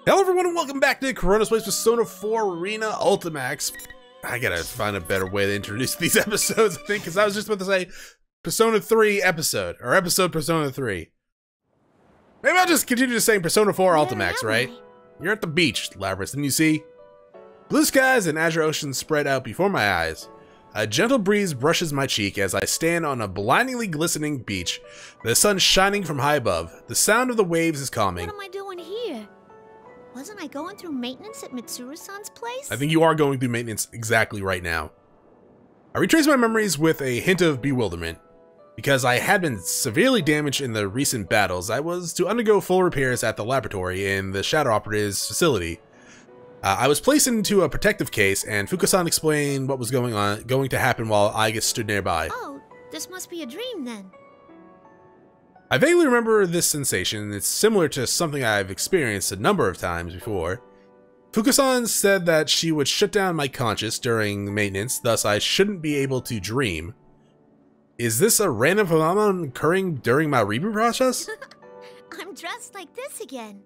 Hello everyone and welcome back to Chronos plays Persona 4 Arena Ultimax. I gotta find a better way to introduce these episodes, I think, because I was just about to say Persona 3 episode, or episode Persona 3. Maybe I'll just continue just saying Persona 4 Ultimax, right? You're at the beach, Labyrinth, and you see blue skies and azure oceans spread out before my eyes. A gentle breeze brushes my cheek as I stand on a blindingly glistening beach, the sun shining from high above. The sound of the waves is calming. What am I doing here? Wasn't I going through maintenance at Mitsuru-san's place? I think you are going through maintenance exactly right now. I retrace my memories with a hint of bewilderment. Because I had been severely damaged in the recent battles, I was to undergo full repairs at the laboratory in the Shadow Operative's facility. I was placed into a protective case, and Fukusan explained what was going to happen while I stood nearby. Oh, this must be a dream then. I vaguely remember this sensation. It's similar to something I've experienced a number of times before. Fukusan said that she would shut down my conscious during maintenance, thus I shouldn't be able to dream. Is this a random phenomenon occurring during my reboot process? I'm dressed like this again.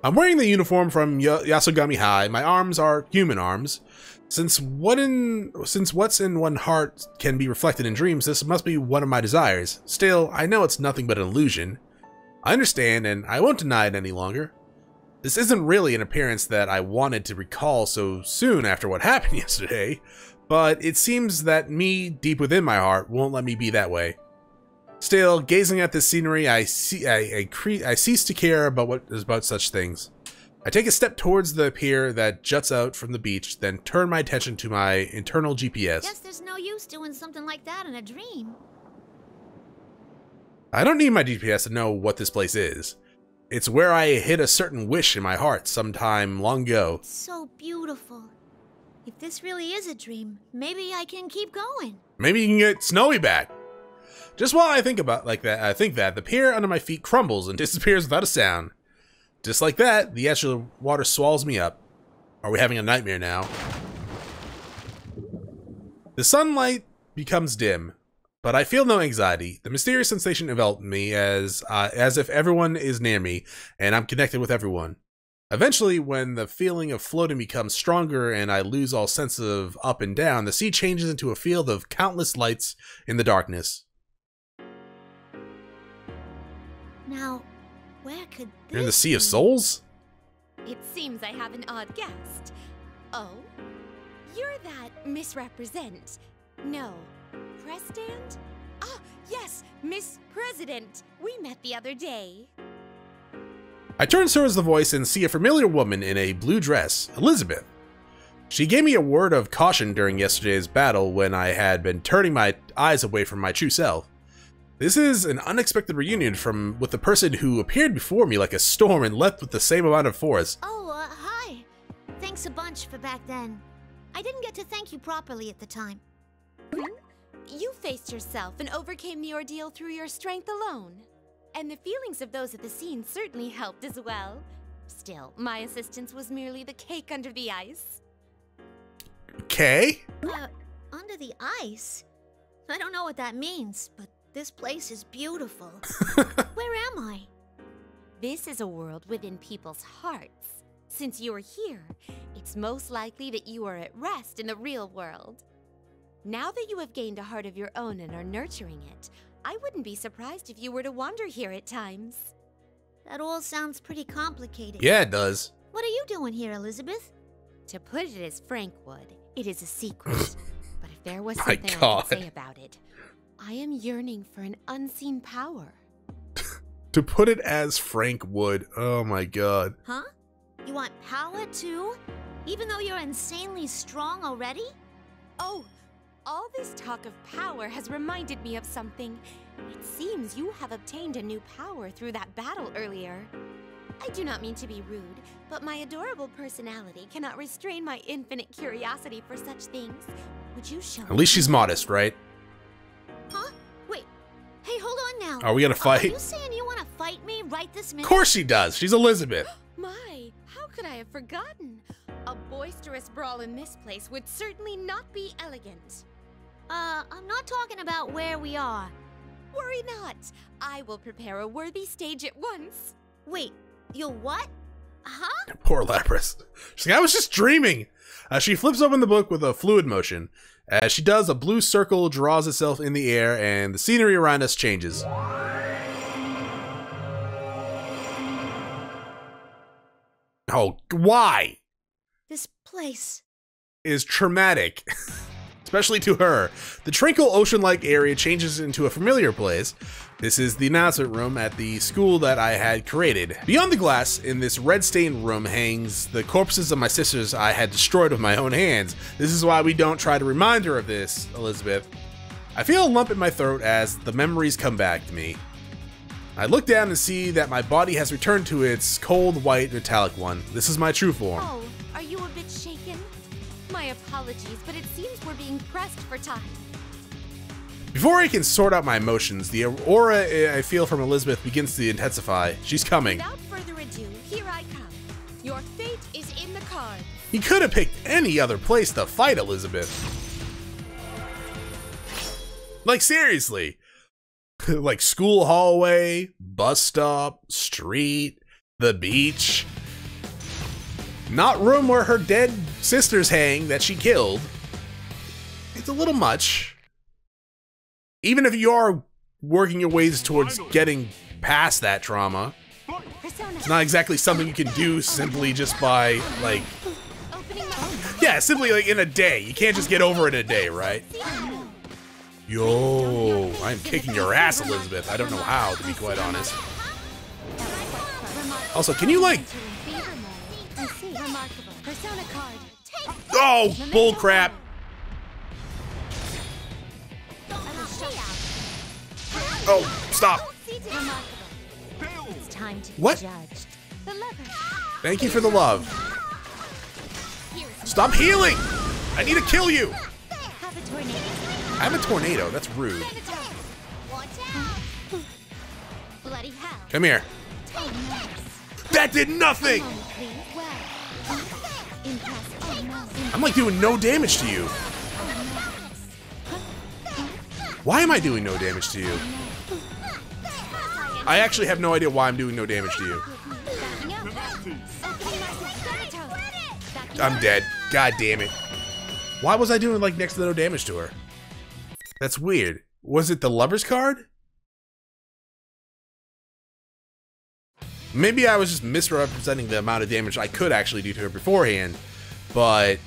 I'm wearing the uniform from Yasogami High. My arms are human arms. Since what's in one heart can be reflected in dreams, this must be one of my desires. Still, I know it's nothing but an illusion. I understand, and I won't deny it any longer. This isn't really an appearance that I wanted to recall so soon after what happened yesterday, but it seems that me, deep within my heart, won't let me be that way. Still, gazing at this scenery, I cease to care about such things. I take a step towards the pier that juts out from the beach, then turn my attention to my internal GPS. Guess there's no use doing something like that in a dream. I don't need my GPS to know what this place is. It's where I hid a certain wish in my heart sometime long ago. It's so beautiful. If this really is a dream, maybe I can keep going. Maybe you can get Snowy back. Just while I think that the pier under my feet crumbles and disappears without a sound. Just like that, the edge of the water swallows me up. Are we having a nightmare now? The sunlight becomes dim, but I feel no anxiety. The mysterious sensation enveloped me as if everyone is near me and I'm connected with everyone. Eventually, when the feeling of floating becomes stronger and I lose all sense of up and down, the sea changes into a field of countless lights in the darkness. Now, where could this You're in the Sea of Souls? It seems I have an odd guest. Oh? You're that misrepresent. No. President? Ah, yes, Miss President. We met the other day. I turn towards the voice and see a familiar woman in a blue dress, Elizabeth. She gave me a word of caution during yesterday's battle when I had been turning my eyes away from my true self. This is an unexpected reunion with the person who appeared before me like a storm and left with the same amount of force. Oh, hi. Thanks a bunch for back then. I didn't get to thank you properly at the time. You faced yourself and overcame the ordeal through your strength alone. And the feelings of those at the scene certainly helped as well. Still, my assistance was merely the cake under the ice. Okay. Under the ice? I don't know what that means, but this place is beautiful. Where am I? This is a world within people's hearts. Since you are here, it's most likely that you are at rest in the real world. Now that you have gained a heart of your own and are nurturing it, I wouldn't be surprised if you were to wander here at times. That all sounds pretty complicated. Yeah, it does. What are you doing here, Elizabeth? To put it as Frank would, it is a secret. But if there was My something I God. could say about it, I am yearning for an unseen power. To put it as Frank would, oh my god. Huh? You want power too? Even though you're insanely strong already? Oh, all this talk of power has reminded me of something. It seems you have obtained a new power through that battle earlier. I do not mean to be rude, but my adorable personality cannot restrain my infinite curiosity for such things. Would you show me? At least she's modest, right? Huh? Wait. Hey, hold on now. Are we gonna fight? Are you saying you want to fight me right this minute? Of course she does. She's Elizabeth. My, how could I have forgotten? A boisterous brawl in this place would certainly not be elegant. I'm not talking about where we are. Worry not. I will prepare a worthy stage at once. Wait, you'll what? Huh? Poor Lapras. She's like, I was just dreaming. She flips open the book with a fluid motion. As she does, a blue circle draws itself in the air, and the scenery around us changes. Oh, why? This place. Is traumatic. Especially to her. The tranquil ocean-like area changes into a familiar place. This is the announcement room at the school that I had created. Beyond the glass, in this red-stained room, hangs the corpses of my sisters I had destroyed with my own hands. This is why we don't try to remind her of this, Elizabeth. I feel a lump in my throat as the memories come back to me. I look down and see that my body has returned to its cold, white, metallic one. This is my true form. Oh, are you a bit shaken? My apologies, but it seems we're being pressed for time. Before I can sort out my emotions, the aura I feel from Elizabeth begins to intensify. She's coming. Without further ado, here I come. Your fate is in the cards. He could have picked any other place to fight Elizabeth. Like, seriously. Like, school hallway, bus stop, street, the beach. Not room where her dead sisters hang that she killed. It's a little much. Even if you are working your ways towards getting past that trauma, it's not exactly something you can do simply just by, like... Yeah, simply like in a day. You can't just get over it in a day, right? Yo, I'm kicking your ass, Elizabeth. I don't know how, to be quite honest. Also, can you, like... Oh, bullcrap! Oh, stop! What? Thank you for the love. Stop healing! I need to kill you! I have a tornado. That's rude. Come here. That did nothing! I'm like doing no damage to you. Why am I doing no damage to you? I actually have no idea why I'm doing no damage to you. I'm dead. God damn it. Why was I doing like next to no damage to her? That's weird. Was it the lover's card? Maybe I was just misrepresenting the amount of damage I could actually do to her beforehand, but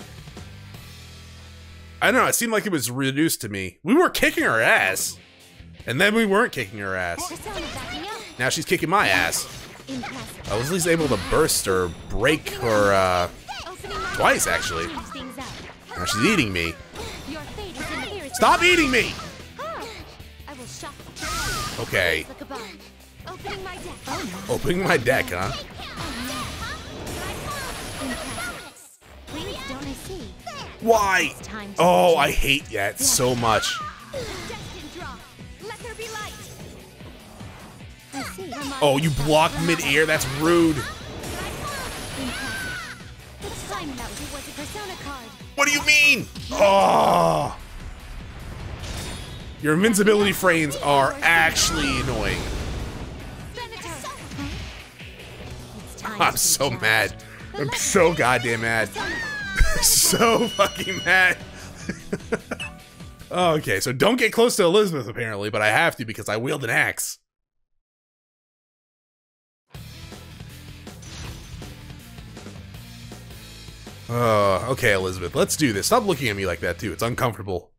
I don't know, it seemed like it was reduced to me. We were kicking her ass, and then we weren't kicking her ass. Now she's kicking my ass. I was at least able to burst or break her twice, actually. Now she's eating me. Stop eating me! Okay. Opening my deck, huh? Why? Oh, I hate that so much. Oh, you block mid-air? That's rude. What do you mean? Oh. Your invincibility frames are actually annoying. I'm so mad. I'm so goddamn mad. So fucking mad. Okay, so don't get close to Elizabeth apparently, but I have to because I wield an axe. Okay, Elizabeth, let's do this. Stop looking at me like that too. It's uncomfortable.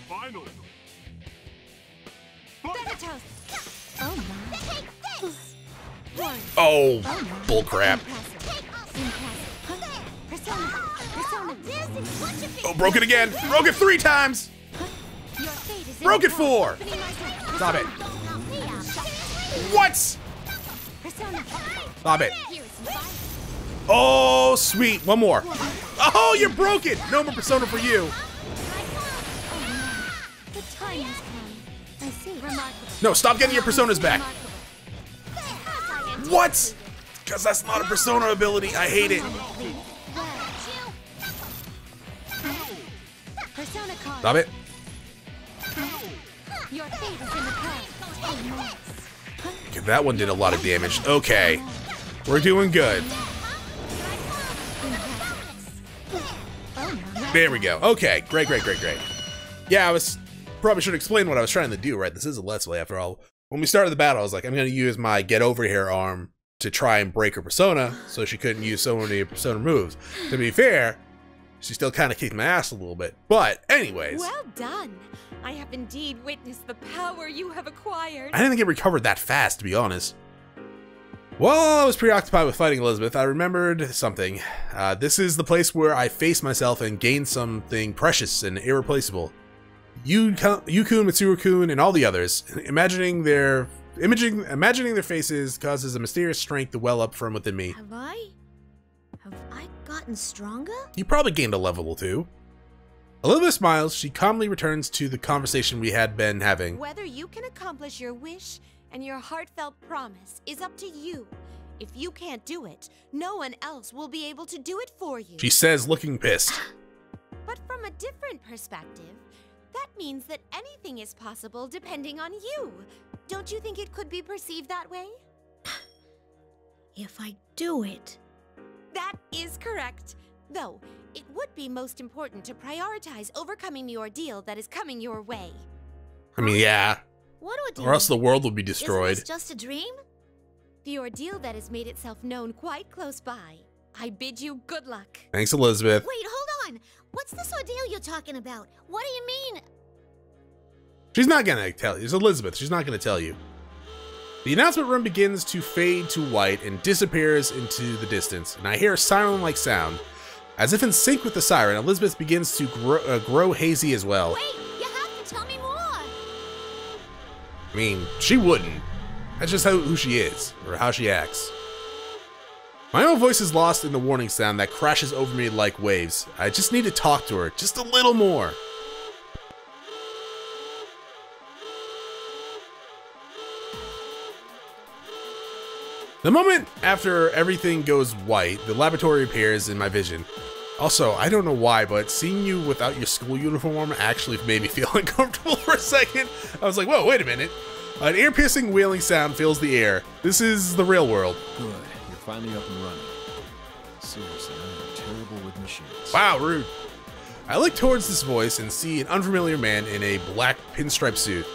Finally. Oh, bullcrap. Oh, broke it again. Broke it 3 times. Broke it 4. Stop it. What? Stop it. Oh, sweet. One more. Oh, you're broken. No more Persona for you. No, stop getting your Personas back. What? Because that's not a Persona ability. I hate it. Stop it. Okay, that one did a lot of damage. Okay. We're doing good. There we go. Okay, great. Yeah, I was probably should explain what I was trying to do, right? This is a Let's Play after all. When we started the battle, I was like, I'm going to use my get over here arm to try and break her persona, so she couldn't use so many persona moves. To be fair, she still kind of kicked my ass a little bit. But anyways. Well done. I have indeed witnessed the power you have acquired. I didn't think it recovered that fast, to be honest. While I was preoccupied with fighting Elizabeth, I remembered something. This is the place where I faced myself and gained something precious and irreplaceable. Yu-kun, Mitsuru-kun, and all the others. Imagining their faces causes a mysterious strength to well up from within me. Have I gotten stronger? You probably gained a level or two. Elizabeth smiles. She calmly returns to the conversation we had been having. Whether you can accomplish your wish and your heartfelt promise is up to you. If you can't do it, no one else will be able to do it for you. She says, looking pissed. But from a different perspective, that means that anything is possible depending on you. Don't you think it could be perceived that way? If I do it. That is correct. Though, it would be most important to prioritize overcoming the ordeal that is coming your way. I mean, yeah. What ordeal? Or else the world would be destroyed. Isn't this just a dream? The ordeal that has made itself known quite close by. I bid you good luck. Thanks, Elizabeth. Wait, hold on. What's this ordeal you're talking about? What do you mean? She's not gonna tell you. It's Elizabeth. She's not gonna tell you. The announcement room begins to fade to white and disappears into the distance, and I hear a siren-like sound. As if in sync with the siren, Elizabeth begins to grow hazy as well. Wait, you have to tell me more. I mean, she wouldn't. That's just who she is, or how she acts. My own voice is lost in the warning sound that crashes over me like waves. I just need to talk to her, just a little more. The moment after everything goes white, the laboratory appears in my vision. Also, I don't know why, but seeing you without your school uniform actually made me feel uncomfortable for a second. I was like, whoa, wait a minute. An ear-piercing wailing sound fills the air. This is the real world. Good, you're finally up and running. Seriously, I am terrible with machines. Wow, rude. I look towards this voice and see an unfamiliar man in a black pinstripe suit.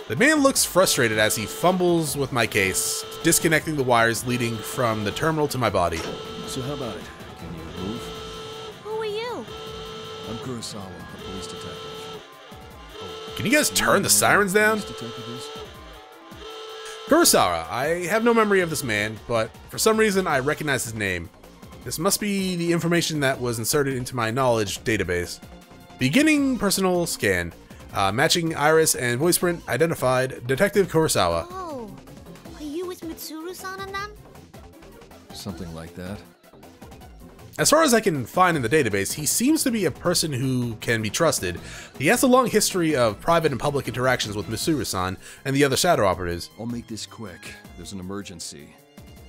The man looks frustrated as he fumbles with my case, disconnecting the wires leading from the terminal to my body. So how about it? Can you move? Who are you? I'm Kurosawa, a police detective. Can you guys turn the sirens down? Police detective is? Kurosawa. I have no memory of this man, but for some reason I recognize his name. This must be the information that was inserted into my knowledge database. Beginning personal scan. Matching iris and voice print identified Detective Kurosawa. Oh, are you with Mitsuru-san and them? Something like that. As far as I can find in the database, he seems to be a person who can be trusted. He has a long history of private and public interactions with Mitsuru-san and the other shadow operatives. I'll make this quick. There's an emergency.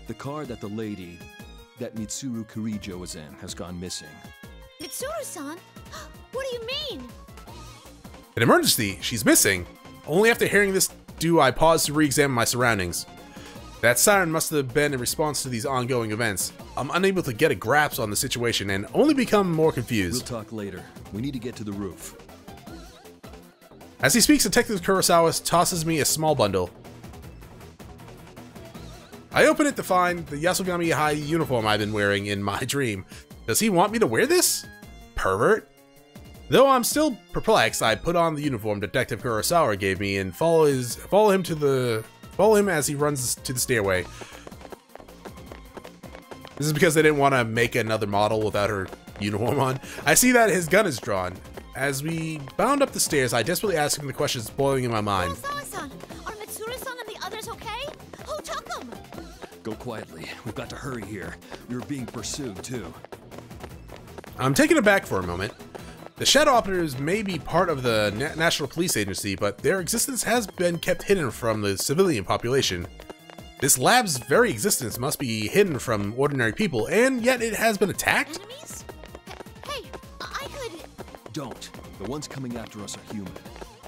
The car that the lady, that Mitsuru Kurijo was in, has gone missing. Mitsuru-san? What do you mean? An emergency? She's missing? Only after hearing this do I pause to re-examine my surroundings. That siren must have been in response to these ongoing events. I'm unable to get a grasp on the situation and only become more confused. We'll talk later. We need to get to the roof. As he speaks, Detective Kurosawa tosses me a small bundle. I open it to find the Yasogami High uniform I've been wearing in my dream. Does he want me to wear this? Pervert. Though I'm still perplexed, I put on the uniform Detective Kurosawa gave me and follow him as he runs to the stairway. This is because they didn't want to make another model without her uniform on. I see that his gun is drawn. As we bound up the stairs, I desperately ask him the questions boiling in my mind. Kurosawa-san, are Mitsuru-san and the others okay? Who took them? Go quietly. We've got to hurry here. You're being pursued, too. I'm taken aback for a moment. The shadow operatives may be part of the National Police Agency, but their existence has been kept hidden from the civilian population. This lab's very existence must be hidden from ordinary people, and yet it has been attacked? Enemies? Hey, I could... Don't. The ones coming after us are human.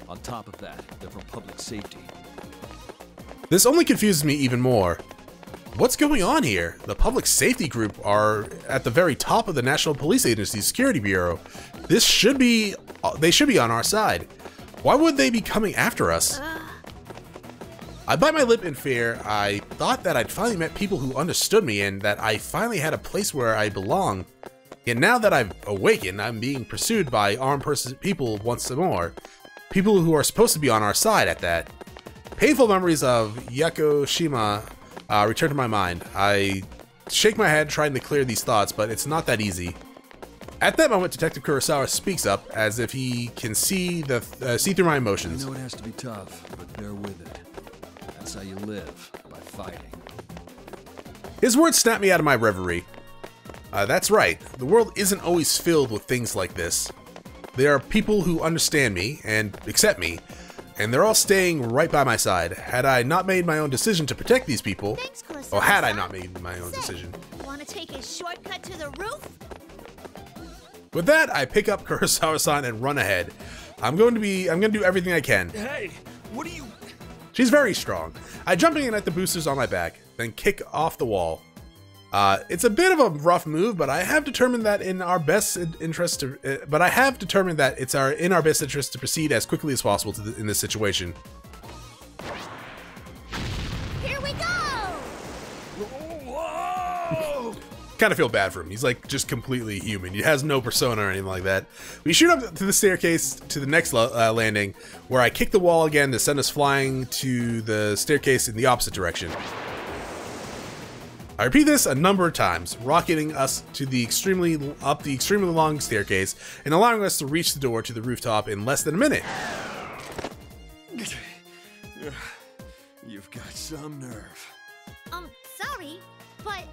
On top of that, they're from public safety. This only confuses me even more. What's going on here? The public safety group are at the very top of the National Police Agency's Security Bureau. They should be on our side. Why would they be coming after us? I bite my lip in fear. I thought that I'd finally met people who understood me and that I finally had a place where I belong. Yet now that I've awakened, I'm being pursued by armed people once more. People who are supposed to be on our side at that. Painful memories of Yakushima return to my mind. I shake my head trying to clear these thoughts, but it's not that easy. At that moment, Detective Kurosawa speaks up as if he can see through my emotions. I know it has to be tough, but bear with it. That's how you live, by fighting. His words snap me out of my reverie. That's right. The world isn't always filled with things like this. There are people who understand me and accept me, and they're all staying right by my side. Had I not made my own decision to protect these people, or had I not made my own decision. Want to take a shortcut to the roof? With that, I pick up Kurosawa-san and run ahead. I'm going to do everything I can. Hey, what are you? She's very strong. I jump in at the boosters on my back, then kick off the wall. It's a bit of a rough move, but I have determined that in our best interest to proceed as quickly as possible in this situation. Here we go! Whoa! Kind of feel bad for him. He's like just completely human. He has no persona or anything like that. We shoot up to the staircase to the next landing, where I kick the wall again to send us flying to the staircase in the opposite direction. I repeat this a number of times, rocketing us to the extremely long staircase and allowing us to reach the door to the rooftop in less than a minute. You've got some nerve. Sorry, but...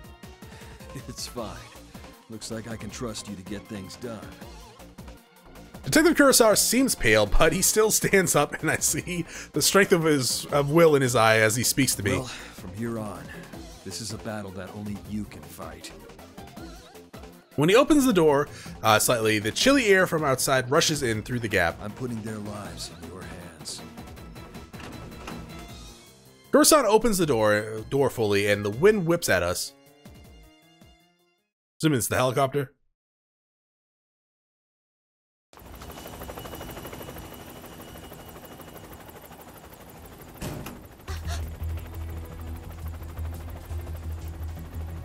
It's fine. Looks like I can trust you to get things done. Detective Kurosawa seems pale, but he still stands up, and I see the strength of will in his eye as he speaks to me. Well, from here on, this is a battle that only you can fight. When he opens the door slightly, the chilly air from outside rushes in through the gap. I'm putting their lives in your hands. Kurosawa opens the door fully, and the wind whips at us. Assuming it's the helicopter.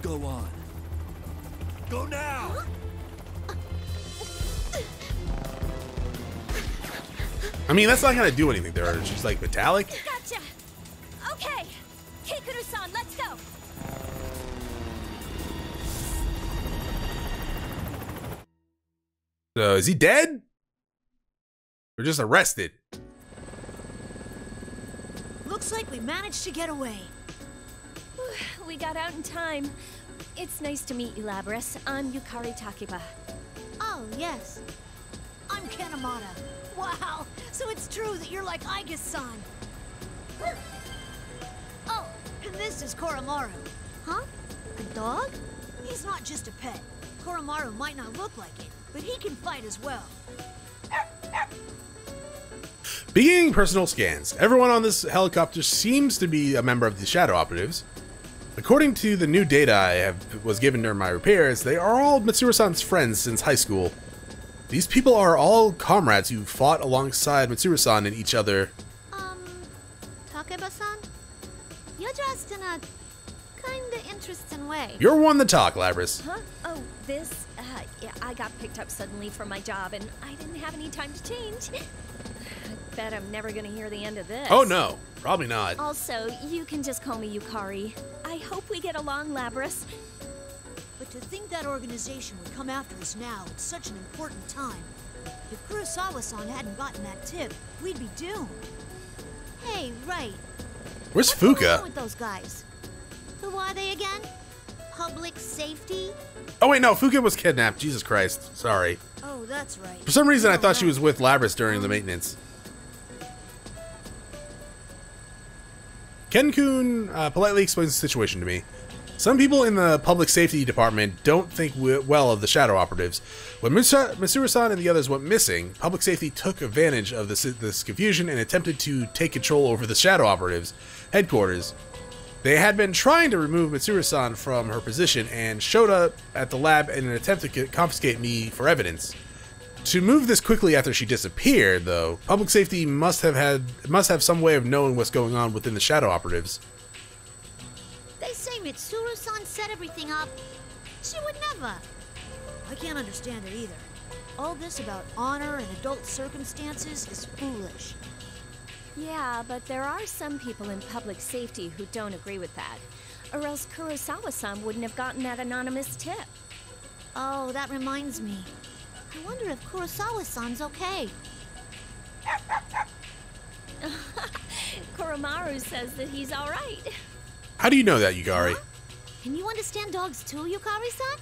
Go on. Go now! I mean, that's not gonna do anything there. She's like metallic. Gotcha. Okay, Kikuru-san, let's go. So is he dead? Or just arrested? Looks like we managed to get away. We got out in time. It's nice to meet you, Labris. I'm Yukari Takiba. Oh, yes. I'm Kanemata. Wow, so it's true that you're like Aigus-san. Oh, and this is Koromaru. Huh? A dog? He's not just a pet. Koromaru might not look like it, but he can fight as well. Beginning personal scans. Everyone on this helicopter seems to be a member of the Shadow Operatives. According to the new data I was given during my repairs, they are all Mitsuru-san's friends since high school. These people are all comrades who fought alongside Mitsuru-san and each other. Takeba-san? You're dressed in a kinda interesting way. You're one to talk, Labris. Huh? Oh, this? Yeah, I got picked up suddenly from my job, and I didn't have any time to change. I bet I'm never gonna hear the end of this. Oh no, probably not. Also, you can just call me Yukari. I hope we get along, Labris. But to think that organization would come after us now at such an important time. If Kurosawa-san hadn't gotten that tip, we'd be doomed. Hey, right. Where's What's going Fuka? on with those guys? Who are they again? Public safety? Oh wait, no, Fuka was kidnapped. Jesus Christ, sorry. Oh, that's right. For some reason, I thought she was with Labris during the maintenance. Ken-kun politely explains the situation to me. Some people in the public safety department don't think well of the Shadow Operatives. When Mitsuru-san and the others went missing, public safety took advantage of this confusion and attempted to take control over the Shadow Operatives' headquarters. They had been trying to remove Mitsuru-san from her position and showed up at the lab in an attempt to confiscate me for evidence. To move this quickly after she disappeared, though, public safety must have some way of knowing what's going on within the shadow operatives. They say Mitsuru-san set everything up. She would never. I can't understand it either. All this about honor and adult circumstances is foolish. Yeah, but there are some people in public safety who don't agree with that. Or else Kurosawa-san wouldn't have gotten that anonymous tip. Oh, that reminds me. I wonder if Kurosawa-san's okay. Koromaru says that he's alright. How do you know that, Yukari? Huh? Can you understand dogs too, Yukari-san?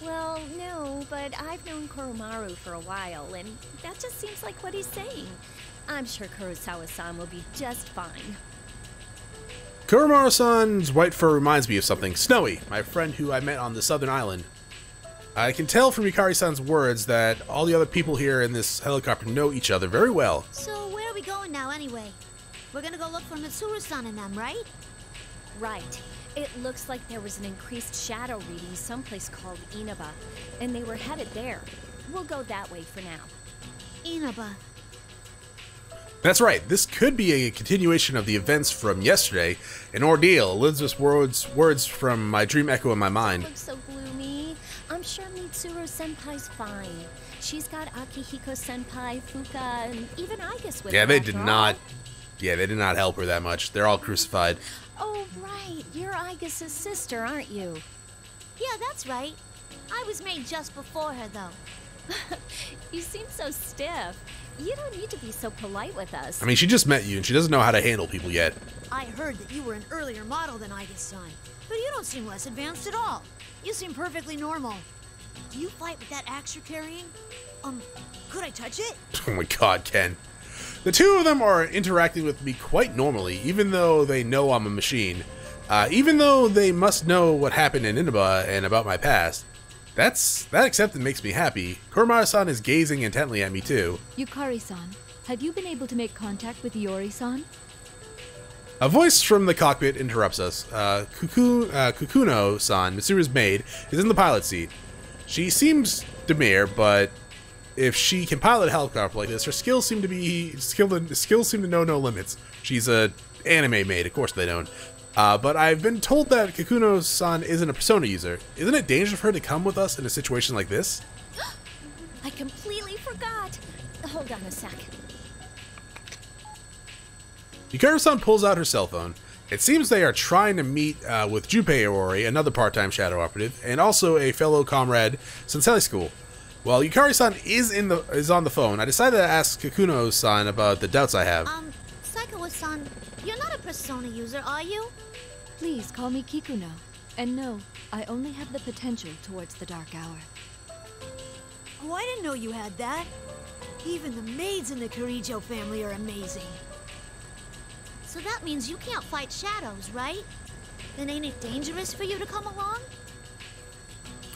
Well, no, but I've known Koromaru for a while, and that just seems like what he's saying. I'm sure Kurosawa-san will be just fine. Koromaru-san's white fur reminds me of something. Snowy, my friend who I met on the southern island. I can tell from Yukari-san's words that all the other people here in this helicopter know each other very well. So where are we going now anyway? We're gonna go look for Mitsuru-san and them, right? Right. It looks like there was an increased shadow reading someplace called Inaba, and they were headed there. We'll go that way for now. Inaba. That's right, this could be a continuation of the events from yesterday, an ordeal, Elizabeth's words from my dream echo in my mind. Looks so gloomy. I'm sure Mitsuru-senpai's fine. She's got Akihiko-senpai, Fuka, and even Aigus with her. Yeah, they after did all. not. Yeah, they did not help her that much. They're all crucified. Oh, right. You're Aigus' sister, aren't you? Yeah, that's right. I was made just before her, though. You seem so stiff. You don't need to be so polite with us. I mean, she just met you, and she doesn't know how to handle people yet. I heard that you were an earlier model than Aigus-san, but you don't seem less advanced at all. You seem perfectly normal. Do you fight with that axe you're carrying? Could I touch it? Oh my god, Ken. The two of them are interacting with me quite normally, even though they know I'm a machine. Even though they must know what happened in Inaba and about my past. That acceptance makes me happy. Koromaru-san is gazing intently at me too. Yukari-san, have you been able to make contact with Iori-san? A voice from the cockpit interrupts us. Kukuno-san, Mitsuru's maid, is in the pilot seat. She seems demure, but if she can pilot a helicopter like this, her skills seem to know no limits. She's a anime maid, of course they don't. But I've been told that Kakuno-san isn't a Persona user. Isn't it dangerous for her to come with us in a situation like this? I completely forgot. Hold on a sec. Yukari-san pulls out her cell phone. It seems they are trying to meet with Junpei Iori, another part-time shadow operative, and also a fellow comrade since high school. While Yukari-san is on the phone, I decided to ask Kakuno-san about the doubts I have. Saikawa-san, you're not a Persona user, are you? Please call me Kikuno. And no, I only have the potential towards the Dark Hour. Oh, I didn't know you had that. Even the maids in the Kirijo family are amazing. So that means you can't fight shadows, right? Then ain't it dangerous for you to come along?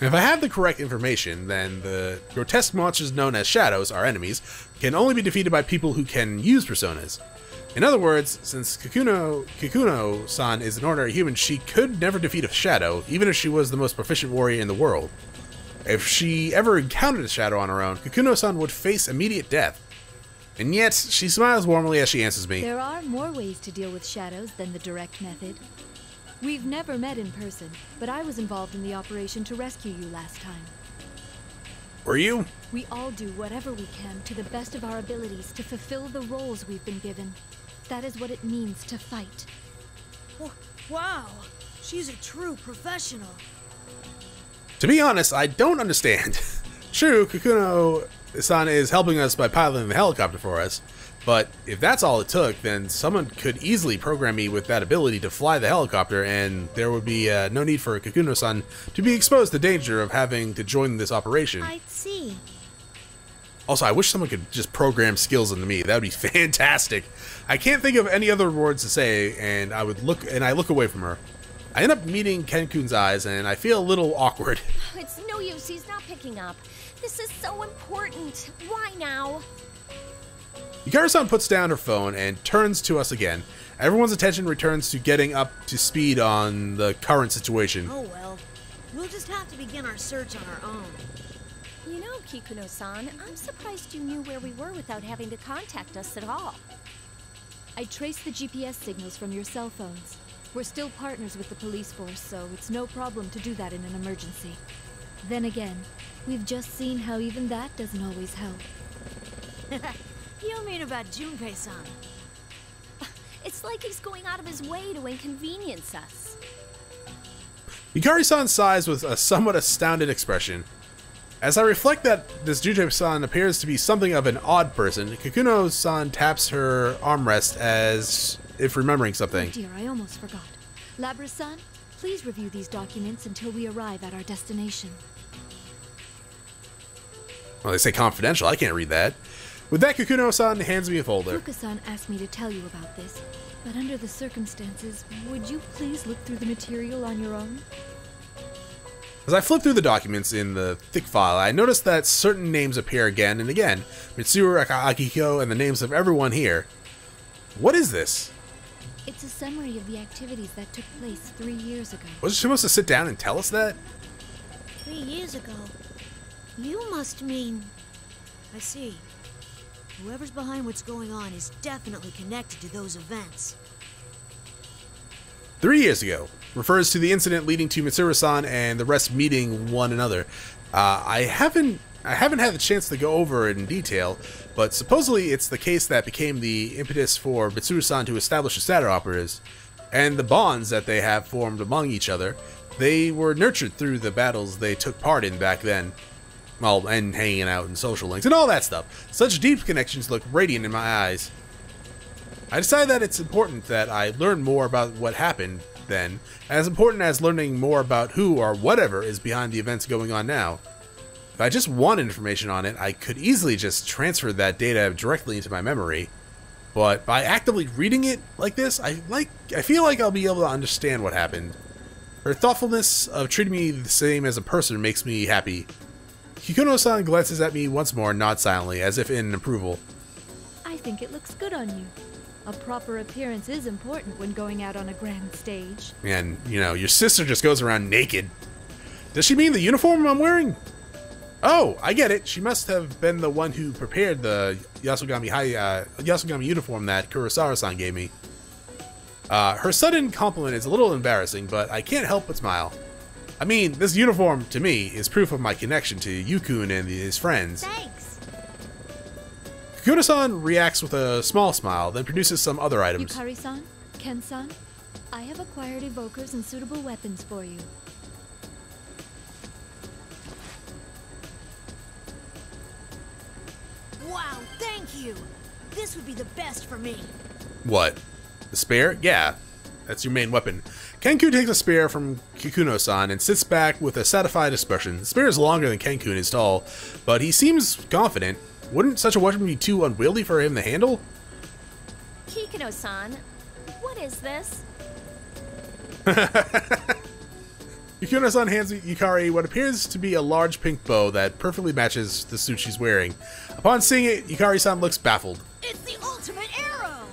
If I have the correct information, then the grotesque monsters known as shadows, our enemies, can only be defeated by people who can use personas. In other words, since Kikuno-san is an ordinary human, she could never defeat a shadow, even if she was the most proficient warrior in the world. If she ever encountered a shadow on her own, Kikuno-san would face immediate death. And yet, she smiles warmly as she answers me. There are more ways to deal with shadows than the direct method. We've never met in person, but I was involved in the operation to rescue you last time. Were you? We all do whatever we can to the best of our abilities to fulfill the roles we've been given. That is what it means to fight. Wow, she's a true professional. To be honest, I don't understand. True, Kikuno-san is helping us by piloting the helicopter for us, but if that's all it took, then someone could easily program me with that ability to fly the helicopter, and there would be no need for Kikuno-san to be exposed to danger of having to join this operation. I see. Also, I wish someone could just program skills into me. That would be fantastic. I can't think of any other words to say, and I look away from her. I end up meeting Ken-kun's eyes, and I feel a little awkward. It's no use, he's not picking up. This is so important. Why now? Yukari-san puts down her phone and turns to us again. Everyone's attention returns to getting up to speed on the current situation. Oh well, we'll just have to begin our search on our own. You know, Kikuno-san, I'm surprised you knew where we were without having to contact us at all. I traced the GPS signals from your cell phones. We're still partners with the police force, so it's no problem to do that in an emergency. Then again, we've just seen how even that doesn't always help. You mean about Junpei-san? It's like he's going out of his way to inconvenience us. Yukari-san sighs with a somewhat astounded expression. As I reflect that this Junpei-san appears to be something of an odd person, Kikuno-san taps her armrest as if remembering something. Oh dear, I almost forgot. Labra-san, please review these documents until we arrive at our destination. Well, they say confidential. I can't read that. With that, Kikuno-san hands me a folder. Fuka-san asked me to tell you about this, but under the circumstances, would you please look through the material on your own? As I flip through the documents in the thick file, I notice that certain names appear again and again. Mitsuru, Akihiko, and the names of everyone here. What is this? It's a summary of the activities that took place 3 years ago. Was she supposed to sit down and tell us that? 3 years ago. You must mean... I see. Whoever's behind what's going on is definitely connected to those events. 3 years ago refers to the incident leading to Mitsuru-san and the rest meeting one another. I haven't had the chance to go over it in detail, but supposedly it's the case that became the impetus for Mitsuru-san to establish the Shadow Operatives, and the bonds that they have formed among each other. They were nurtured through the battles they took part in back then. Well, and hanging out and social links and all that stuff. Such deep connections look radiant in my eyes. I decided that it's important that I learn more about what happened then, as important as learning more about who or whatever is behind the events going on now. If I just wanted information on it, I could easily just transfer that data directly into my memory. But by actively reading it like this, I feel like I'll be able to understand what happened. Her thoughtfulness of treating me the same as a person makes me happy. Kikuno-san glances at me once more and nods silently, as if in approval. I think it looks good on you. A proper appearance is important when going out on a grand stage. And, you know, your sister just goes around naked. Does she mean the uniform I'm wearing? Oh, I get it. She must have been the one who prepared the Yasogami uniform that Kurosawa-san gave me. Her sudden compliment is a little embarrassing, but I can't help but smile. I mean, this uniform, to me, is proof of my connection to Yukun and his friends. Thanks. Kikuno-san reacts with a small smile, then produces some other items. Yukari-san, Ken-san, I have acquired evokers and suitable weapons for you. Wow, thank you. This would be the best for me. What? The spear? Yeah, that's your main weapon. Kenku takes a spear from Kikuno-san and sits back with a satisfied expression. The spear is longer than Kenku and is tall, but he seems confident. Wouldn't such a weapon be too unwieldy for him to handle? Kikuno-san, what is this? Kikuno-san hands Yukari what appears to be a large pink bow that perfectly matches the suit she's wearing. Upon seeing it, Yukari-san looks baffled. It's the ultimate arrow!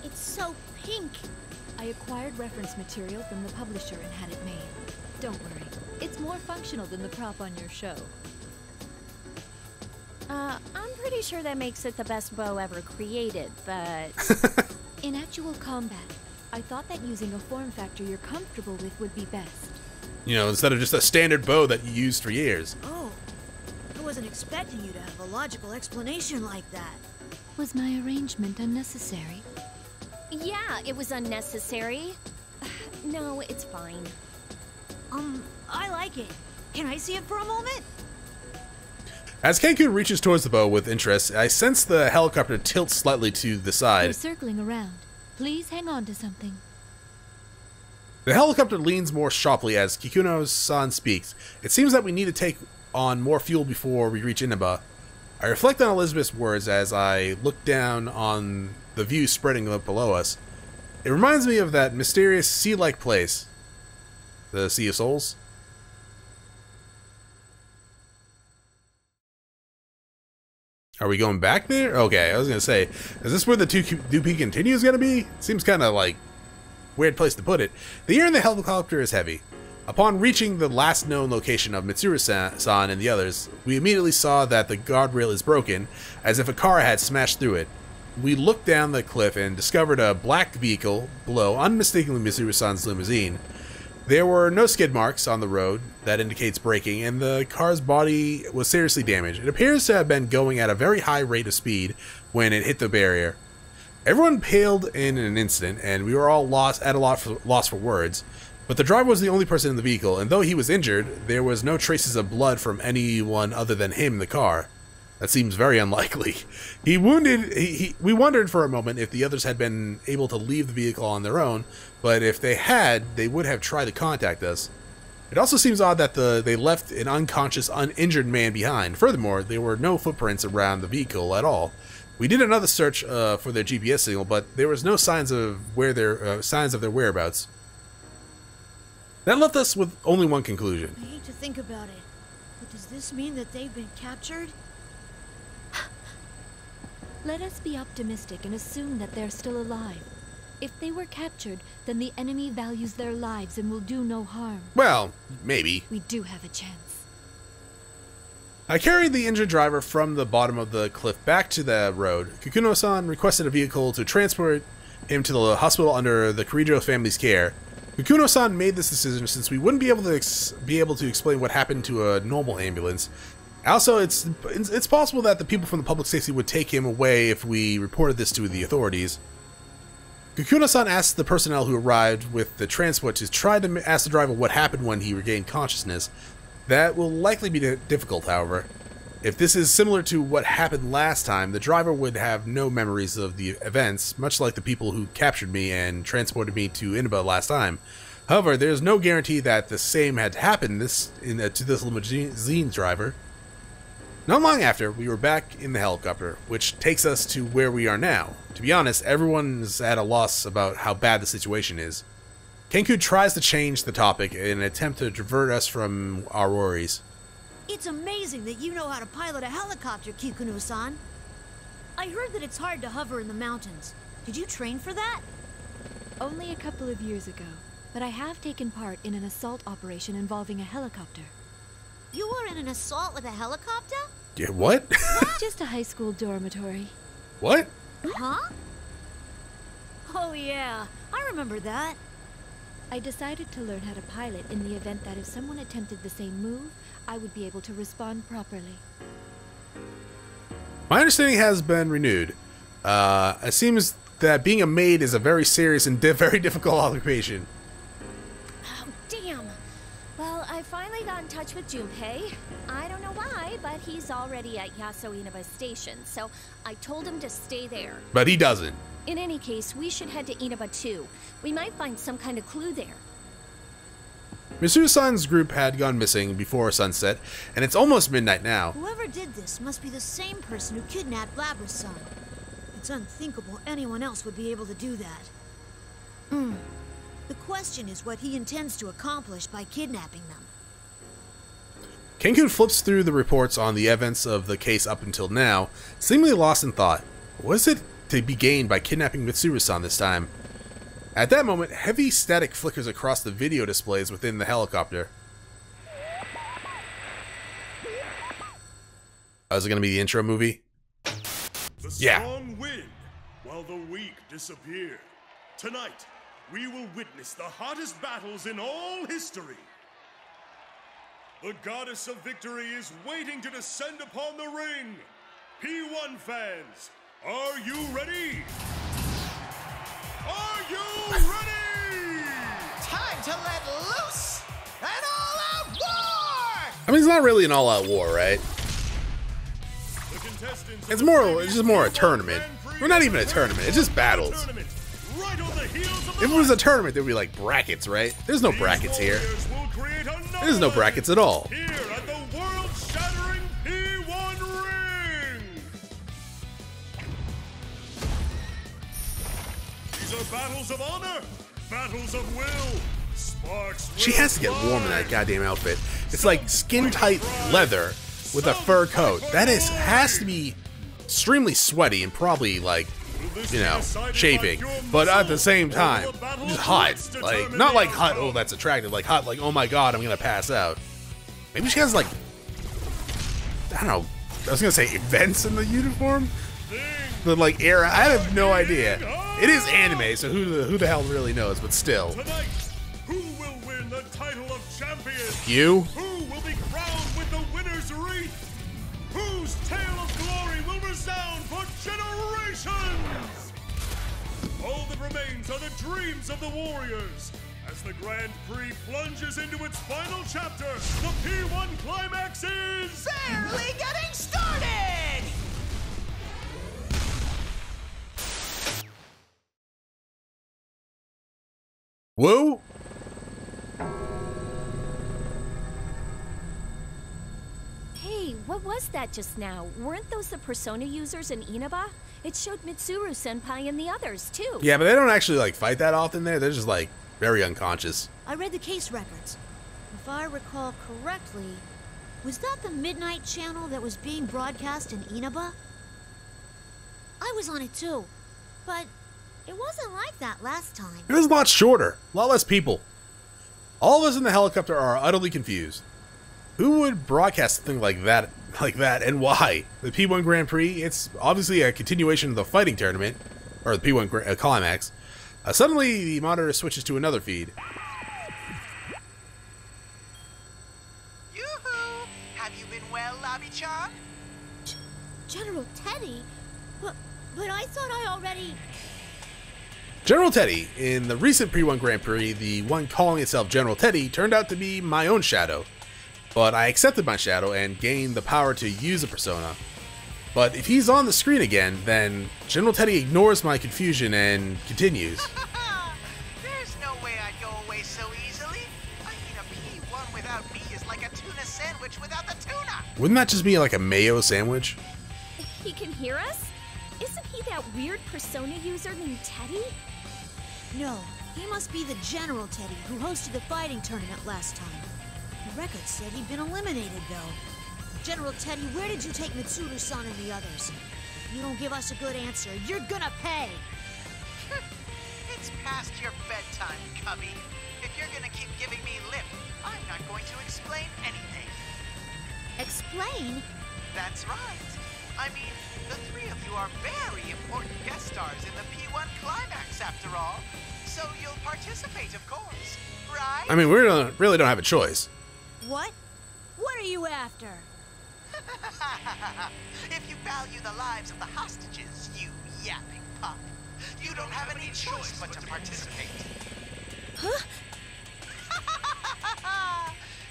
It's so pink. I acquired reference material from the publisher and had it made. Don't worry, it's more functional than the prop on your show. I'm pretty sure that makes it the best bow ever created, but... In actual combat, I thought that using a form factor you're comfortable with would be best. You know, instead of just a standard bow that you used for years. Oh, I wasn't expecting you to have a logical explanation like that. Was my arrangement unnecessary? Yeah, it was unnecessary. No, it's fine. I like it. Can I see it for a moment? As Kenku reaches towards the bow with interest, I sense the helicopter tilt slightly to the We're side. circling around. Please hang on to something. The helicopter leans more sharply as Kikuno-san speaks. It seems that we need to take on more fuel before we reach Inaba. I reflect on Elizabeth's words as I look down on the view spreading up below us. It reminds me of that mysterious sea-like place. The Sea of Souls? Are we going back there? Okay, I was gonna say, is this where the 2P continue is gonna be? Seems kind of like weird place to put it. The air in the helicopter is heavy. Upon reaching the last known location of Mitsuru-san and the others, we immediately saw that the guardrail is broken, as if a car had smashed through it. We looked down the cliff and discovered a black vehicle below, unmistakably Mitsuru-san's limousine. There were no skid marks on the road that indicates braking, and the car's body was seriously damaged. It appears to have been going at a very high rate of speed when it hit the barrier. Everyone paled in an instant, and we were all lost for words. But the driver was the only person in the vehicle, and though he was injured, there was no traces of blood from anyone other than him in the car. That seems very unlikely. We wondered for a moment if the others had been able to leave the vehicle on their own, but if they had, they would have tried to contact us. It also seems odd that they left an unconscious, uninjured man behind. Furthermore, there were no footprints around the vehicle at all. We did another search for their GPS signal, but there was no signs of their whereabouts. That left us with only one conclusion. I hate to think about it, but does this mean that they've been captured? Let us be optimistic and assume that they're still alive. If they were captured, then the enemy values their lives and will do no harm. Well, maybe. We do have a chance. I carried the injured driver from the bottom of the cliff back to the road. Kikuno-san requested a vehicle to transport him to the hospital under the Kirijo family's care. Kikuno-san made this decision since we wouldn't be able to explain what happened to a normal ambulance. Also, it's possible that the people from the public safety would take him away if we reported this to the authorities. Kikuno-san asked the personnel who arrived with the transport to try to ask the driver what happened when he regained consciousness. That will likely be difficult, however. If this is similar to what happened last time, the driver would have no memories of the events, much like the people who captured me and transported me to Inaba last time. However, there is no guarantee that the same had happened to this limousine driver. Not long after, we were back in the helicopter, which takes us to where we are now. To be honest, everyone's at a loss about how bad the situation is. Kenku tries to change the topic in an attempt to divert us from our worries. It's amazing that you know how to pilot a helicopter, Kikuno-san. I heard that it's hard to hover in the mountains. Did you train for that? Only a couple of years ago, but I have taken part in an assault operation involving a helicopter. You were in an assault with a helicopter? Yeah, what? Just a high school dormitory. What? Huh? Oh yeah, I remember that. I decided to learn how to pilot in the event that if someone attempted the same move, I would be able to respond properly. My understanding has been renewed. It seems that being a maid is a very serious and very difficult occupation. Oh, damn. Well, I finally got in touch with Junpei. I don't know why, but he's already at Yaso Inaba Station, so I told him to stay there. But he doesn't. In any case, we should head to Inaba too. We might find some kind of clue there. Mitsuru-san's group had gone missing before sunset, and it's almost midnight now. Whoever did this must be the same person who kidnapped Blabber's-san. It's unthinkable anyone else would be able to do that. The question is what he intends to accomplish by kidnapping them. Kenku flips through the reports on the events of the case up until now, seemingly lost in thought. What is it to be gained by kidnapping Mitsuru-san this time? At that moment, heavy static flickers across the video displays within the helicopter. Is it going to be the intro movie? The Yeah. strong win, while the weak disappear. Tonight, we will witness the hottest battles in all history. The goddess of victory is waiting to descend upon the ring. P1 fans, are you ready? Are you ready? Time to let loose an all-out war! I mean, it's not really an all-out war, right? The contestants It's just more a tournament. We're not even a tournament, it's just battles. Right on the heels of If it was a tournament, there'd be like brackets, right? There's no brackets here. There's no brackets at all. Here at the world-shattering P1 ring. These are battles of honor, battles of will. Sparks. She has to get warm in that goddamn outfit. It's like skin-tight leather with a fur coat. That has to be extremely sweaty and probably like, you know, chafing, but at the same time, just hot. Like, not like hot, oh, that's attractive, like hot, like, oh my god, I'm gonna pass out. Maybe she has like, I don't know, I was gonna say events in the uniform? But like era, I have no idea. It is anime, so who the hell really knows, but still. Tonight, who will win the title of champion? You? Who will be crowned with the winner's wreath? Whose tale of glory will resound for generations? All that remains are the dreams of the warriors. As the Grand Prix plunges into its final chapter, the P-1 Climax is... Barely getting started! Whoa? Hey, what was that just now? Weren't those the Persona users in Inaba? It showed Mitsuru-senpai and the others, too. Yeah, but they don't actually like fight that often there. They're just like very unconscious. I read the case records. If I recall correctly, was that the midnight channel that was being broadcast in Inaba? I was on it too, but it wasn't like that last time. It was a lot shorter, a lot less people. All of us in the helicopter are utterly confused. Who would broadcast a thing like that, and why? The P-1 Grand Prix, it's obviously a continuation of the fighting tournament, or the P-1 Climax. Suddenly, the monitor switches to another feed. Yoo-hoo! Have you been well, Lobby-chan? General Teddy? But I thought I already... General Teddy. In the recent P-1 Grand Prix, the one calling itself General Teddy turned out to be my own shadow. But I accepted my shadow and gained the power to use a persona. But if he's on the screen again, then General Teddy ignores my confusion and continues. There's no way I'd go away so easily. I mean, a P1 without me is like a tuna sandwich without the tuna. Wouldn't that just be like a mayo sandwich? He can hear us? Isn't he that weird Persona user named Teddy? No, he must be the General Teddy who hosted the fighting tournament last time. The record said he'd been eliminated, though. General Teddy, where did you take Mitsuru-san and the others? If you don't give us a good answer, you're gonna pay! It's past your bedtime, Cubby. If you're gonna keep giving me lip, I'm not going to explain anything. Explain? That's right. I mean, the three of you are very important guest stars in the P1 Climax, after all. So you'll participate, of course, right? I mean, we really don't have a choice. What? What are you after? If you value the lives of the hostages, you yapping pup, you don't have any choice but to participate. Huh?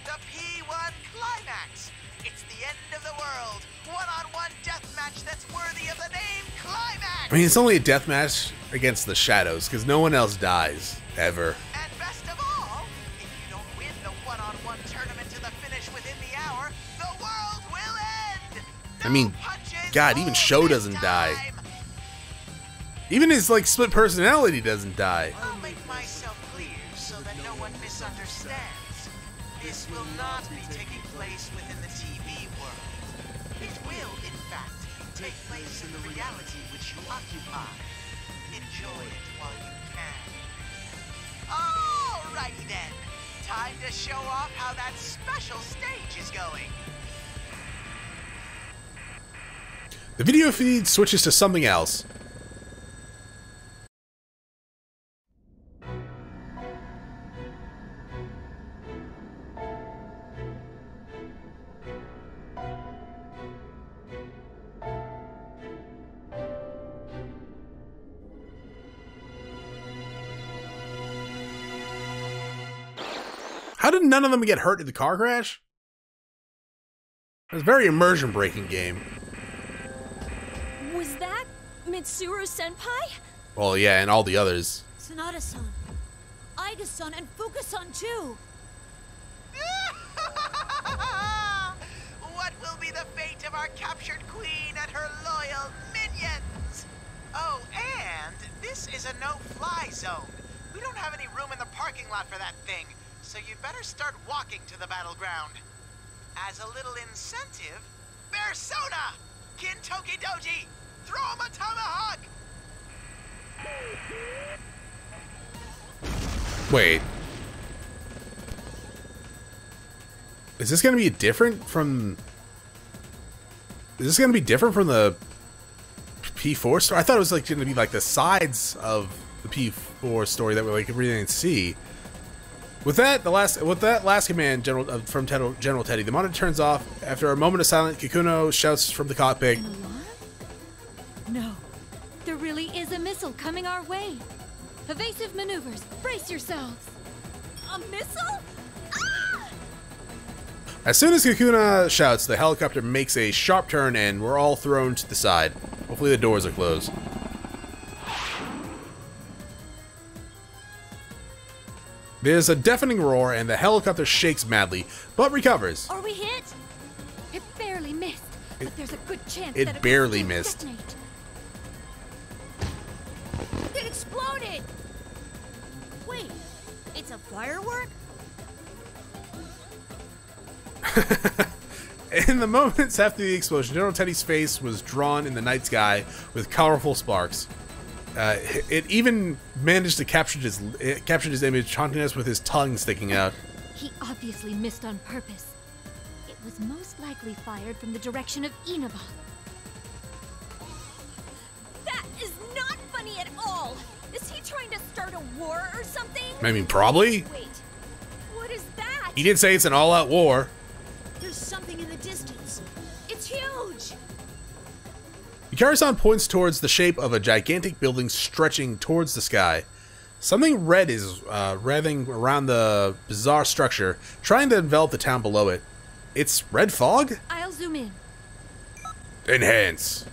The P1 Climax. It's the end of the world. One-on-one deathmatch that's worthy of the name Climax. I mean, it's only a death match against the shadows, because no one else dies, ever. And best of all, if you don't win the one-on-one tournament to the finish within the hour, the world will end. I mean, God, even Sho doesn't die. Even his, like, split personality doesn't die. I'll make myself clear so that no one misunderstands. This will not be taking place within the TV world. It will, in fact, take place in the reality which you occupy. Enjoy it while you can. Alrighty then. Time to show off how that special stage is going. The video feed switches to something else. How did none of them get hurt in the car crash? It was a very immersion-breaking game. Was that Mitsuru-senpai? Well, yeah, and all the others. Sonata-san, Aiga-san, and Fuka-san too! What will be the fate of our captured queen and her loyal minions? Oh, and this is a no-fly zone. We don't have any room in the parking lot for that thing, so you'd better start walking to the battleground. As a little incentive, Persona! Gintoki Doji! Throw him a tomahawk! Wait. Is this gonna be different from... Is this gonna be different from the P4 story? I thought it was like gonna be like the sides of the P4 story that we like really didn't see. With that last command from General Teddy, the monitor turns off. After a moment of silence, Kikuno shouts from the cockpit. An alarm? No. There really is a missile coming our way. Evasive maneuvers. Brace yourselves. A missile? As soon as Kikuno shouts, the helicopter makes a sharp turn and we're all thrown to the side. Hopefully the doors are closed. There's a deafening roar and the helicopter shakes madly, but recovers. Are we hit? It barely missed, but there's a good chance It that barely will missed. detonate. It exploded! Wait, it's a firework? In the moments after the explosion, General Teddy's face was drawn in the night sky with colorful sparks. It even managed to capture his image, haunting us with his tongue sticking out. He obviously missed on purpose. It was most likely fired from the direction of Inaba. That is not funny at all! Is he trying to start a war or something? I mean, probably. Wait, what is that? He did say it's an all-out war. There's something in the distance. It's huge! Yukari-san points towards the shape of a gigantic building stretching towards the sky. Something red is writhing around the bizarre structure, trying to envelop the town below it. It's red fog? I'll zoom in. Enhance.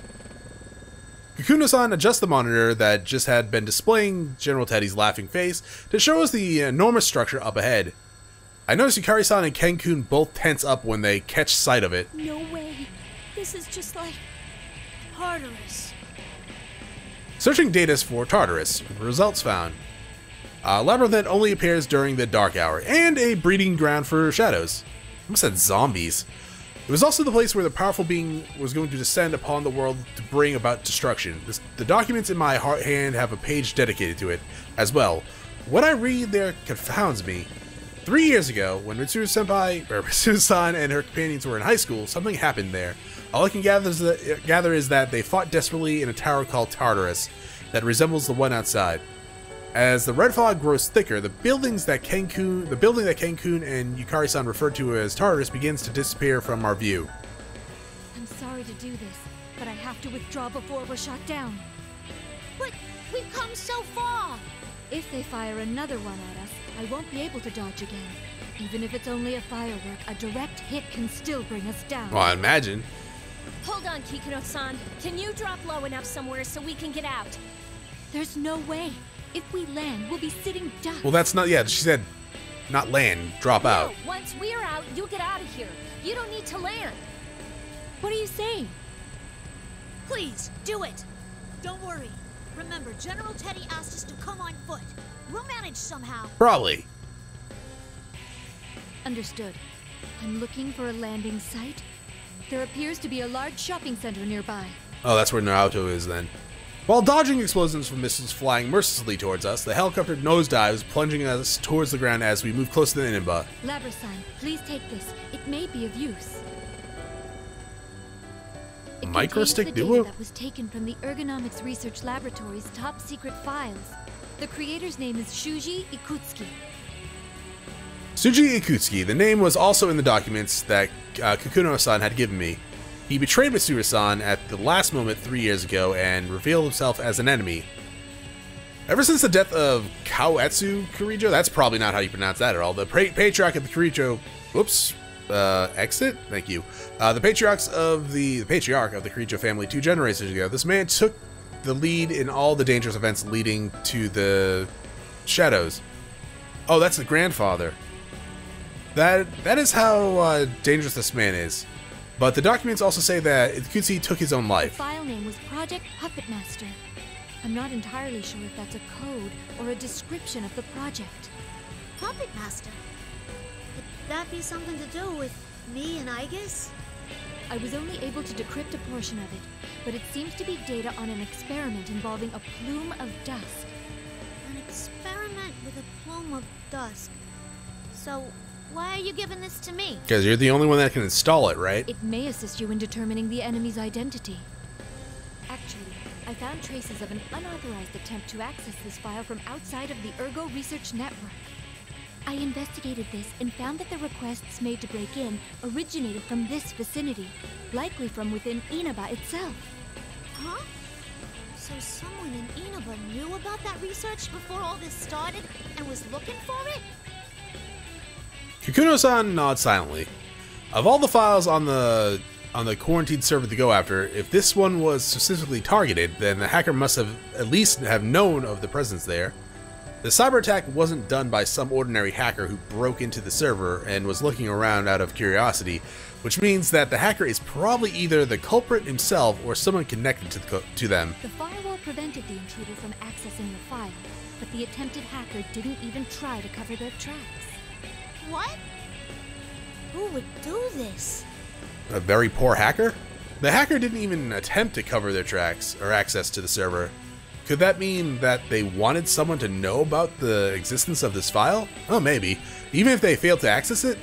Kikuno-san adjusts the monitor that just had been displaying General Teddy's laughing face to show us the enormous structure up ahead. I notice Yukari-san and Ken-kun both tense up when they catch sight of it. No way. This is just like... Tartarus. Searching data for Tartarus, results found. A labyrinth that only appears during the dark hour, and a breeding ground for shadows. I almost said zombies. It was also the place where the powerful being was going to descend upon the world to bring about destruction. The documents in my hand have a page dedicated to it, as well. What I read there confounds me. 3 years ago, when Mitsuru-san and her companions were in high school, something happened there. All I can gather is that they fought desperately in a tower called Tartarus that resembles the one outside. As the red fog grows thicker, the building that Ken-kun and Yukari-san referred to as Tartarus begins to disappear from our view. I'm sorry to do this, but I have to withdraw before we're shot down. But we've come so far. If they fire another one at us, I won't be able to dodge again. Even if it's only a firework, a direct hit can still bring us down. Well, I imagine. Hold on, Kikuno-san. Can you drop low enough somewhere so we can get out? There's no way. If we land, we'll be sitting ducks. Well, that's not, yeah, she said not land, drop out. No, once we're out, you get out of here. You don't need to land. What are you saying? Please, do it. Don't worry. Remember, General Teddy asked us to come on foot. We'll manage somehow. Probably. Understood. I'm looking for a landing site. There appears to be a large shopping center nearby. Oh, that's where Naruto is then. While dodging explosions from missiles flying mercilessly towards us, the helicopter nosedives, plunging us towards the ground as we move closer to the Inaba. Labra-san, please take this. It may be of use. It Microstick contains the Duo? data that was taken from the Ergonomics Research Laboratory's top secret files. The creator's name is Shuji Ikutsuki. Shuji Ikutsuki, the name was also in the documents that Kikuno-san had given me. He betrayed Mitsuru-san at the last moment 3 years ago and revealed himself as an enemy. Ever since the death of Kaoetsu Kirijo, that's probably not how you pronounce that at all, the patriarch of the Kirijo, exit? Thank you. The patriarch of the Kirijo family 2 generations ago, this man took the lead in all the dangerous events leading to the shadows. Oh, that's the grandfather. That is how dangerous this man is. But the documents also say that Ikutsuki took his own The life. file name was Project Puppet Master. I'm not entirely sure if that's a code or a description of the project. Puppet Master. Could that be something to do with me and Aegis? I was only able to decrypt a portion of it, but it seems to be data on an experiment involving a plume of dust. An experiment with a plume of dust. So, why are you giving this to me? Because you're the only one that can install it, right? It may assist you in determining the enemy's identity. Actually, I found traces of an unauthorized attempt to access this file from outside of the Ergo Research Network. I investigated this and found that the requests made to break in originated from this vicinity, likely from within Inaba itself. Huh? So someone in Inaba knew about that research before all this started and was looking for it? Kakuno-san nods silently. Of all the files on the quarantined server to go after, if this one was specifically targeted, then the hacker must have at least have known of the presence there. The cyber attack wasn't done by some ordinary hacker who broke into the server and was looking around out of curiosity, which means that the hacker is probably either the culprit himself or someone connected to them. The firewall prevented the intruder from accessing the file, but the attempted hacker didn't even try to cover their tracks. What? Who would do this? A very poor hacker? The hacker didn't even attempt to cover their tracks or access to the server. Could that mean that they wanted someone to know about the existence of this file? Oh, maybe. Even if they failed to access it?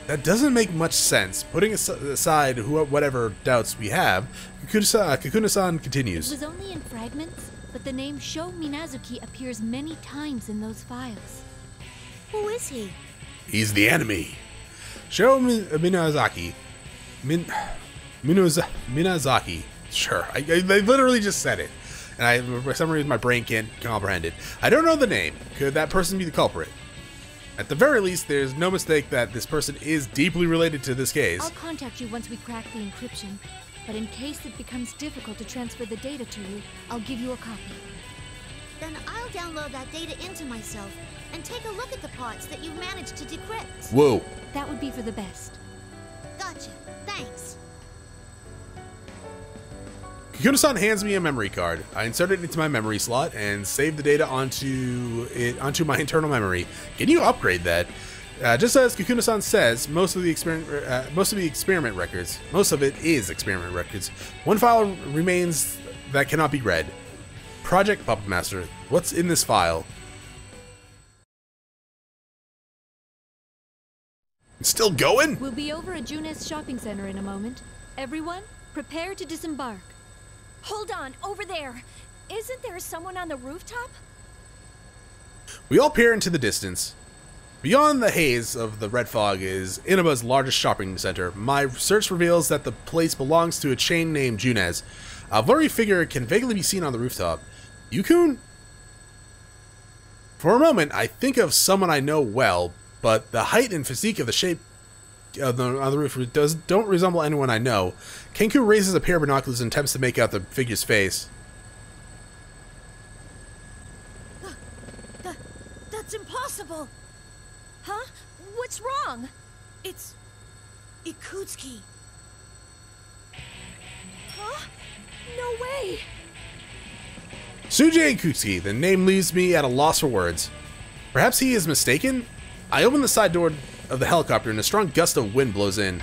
That doesn't make much sense. Putting aside whatever doubts we have, Kakuno-san continues. It was only in fragments, but the name Sho Minazuki appears many times in those files. Who is he? He's the enemy. Sho Minazaki. Minazaki. Sure, I literally just said it. And for some reason my brain can't comprehend it. I don't know the name. Could that person be the culprit? At the very least, there's no mistake that this person is deeply related to this case. I'll contact you once we crack the encryption, but in case it becomes difficult to transfer the data to you, I'll give you a copy. Then I'll download that data into myself and take a look at the parts that you've managed to decrypt. Whoa. That would be for the best. Gotcha. Thanks. Kakuno-san hands me a memory card. I insert it into my memory slot and save the data onto my internal memory. Can you upgrade that? Just as Kakuno-san says, most of it is experiment records. One file remains that cannot be read. Project Puppet Master. What's in this file? It's still going? We'll be over at Junes Shopping Center in a moment. Everyone, prepare to disembark. Hold on, over there. Isn't there someone on the rooftop? We all peer into the distance. Beyond the haze of the red fog is Inaba's largest shopping center. My search reveals that the place belongs to a chain named Junes. A blurry figure can vaguely be seen on the rooftop. Yukun? For a moment, I think of someone I know well, but the height and physique of the shape on the roof don't resemble anyone I know. Kenku raises a pair of binoculars and attempts to make out the figure's face. That's impossible! Huh? What's wrong? It's Ikutsuki. Huh? No way! Suje Ikutsuki, the name leaves me at a loss for words. Perhaps he is mistaken? I open the side door of the helicopter and a strong gust of wind blows in.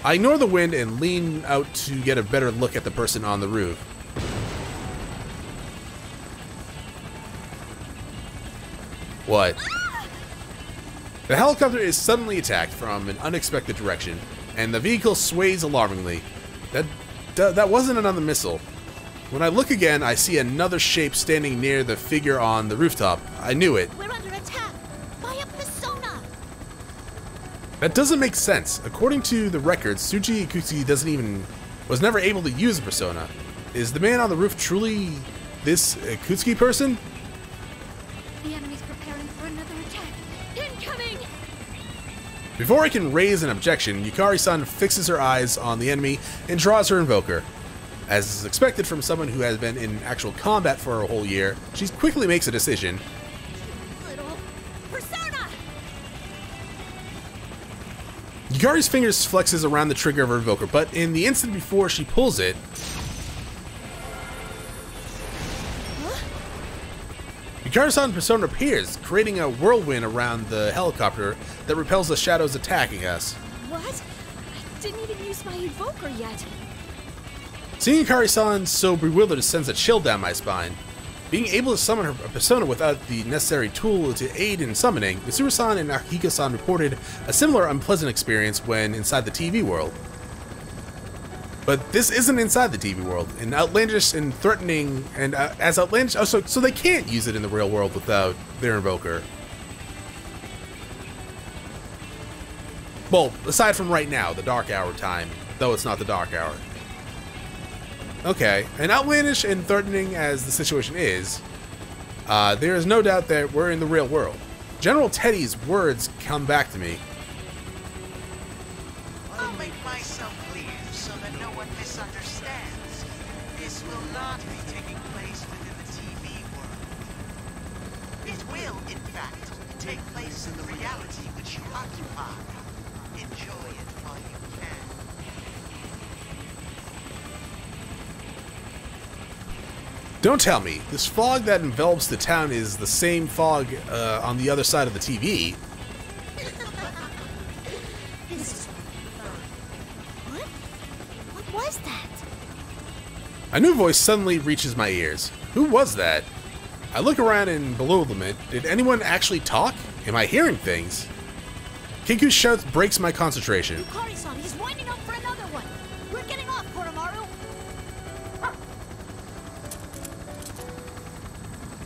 I ignore the wind and lean out to get a better look at the person on the roof. What? The helicopter is suddenly attacked from an unexpected direction, and the vehicle sways alarmingly. That wasn't another missile. When I look again, I see another shape standing near the figure on the rooftop. I knew it. We're under attack by a persona. That doesn't make sense. According to the records, Tsuji Ikutsuki was never able to use a persona. Is the man on the roof truly this Ikutsuki person? The enemy's preparing for another attack. Incoming! Before I can raise an objection, Yukari-san fixes her eyes on the enemy and draws her invoker. As is expected from someone who has been in actual combat for a whole year, she quickly makes a decision. Little persona! Yukari's fingers flexes around the trigger of her invoker, but in the instant before she pulls it, Yukari-san's persona appears, creating a whirlwind around the helicopter that repels the shadows attacking us. What? I didn't even use my evoker yet. Seeing Yukari-san so bewildered sends a chill down my spine. Being able to summon her persona without the necessary tool to aid in summoning, Mitsuru-san and Akihiko-san reported a similar unpleasant experience when inside the TV world. But this isn't inside the TV world, and outlandish and threatening, and as outlandish, oh, so they can't use it in the real world without their invoker. Well, aside from right now, the dark hour time, though it's not the dark hour. Okay, and outlandish and threatening as the situation is, there is no doubt that we're in the real world. General Teddy's words come back to me. I'll make myself clear so that no one misunderstands. This will not be taking place within the TV world. It will, in fact, take place in the reality which you occupy. Enjoy it while you can. Don't tell me, this fog that envelops the town is the same fog on the other side of the TV. What was that? A new voice suddenly reaches my ears. Who was that? I look around in bewilderment. Did anyone actually talk? Am I hearing things? Kenku's shout breaks my concentration. Yukari-san, he's winding up for another one. We're getting off, Koromaru.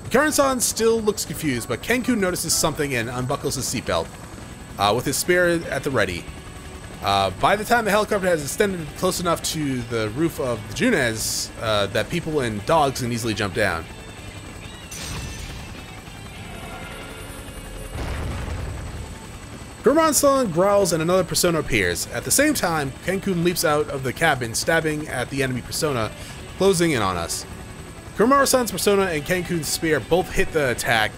Yukari-san still looks confused, but Kenku notices something and unbuckles his seatbelt, with his spear at the ready. By the time the helicopter has extended close enough to the roof of the Junes, that people and dogs can easily jump down. Gurman-san growls and another persona appears. At the same time, Kenku leaps out of the cabin, stabbing at the enemy persona, closing in on us. Kumaru-san's persona and Kenku's spear both hit the attacking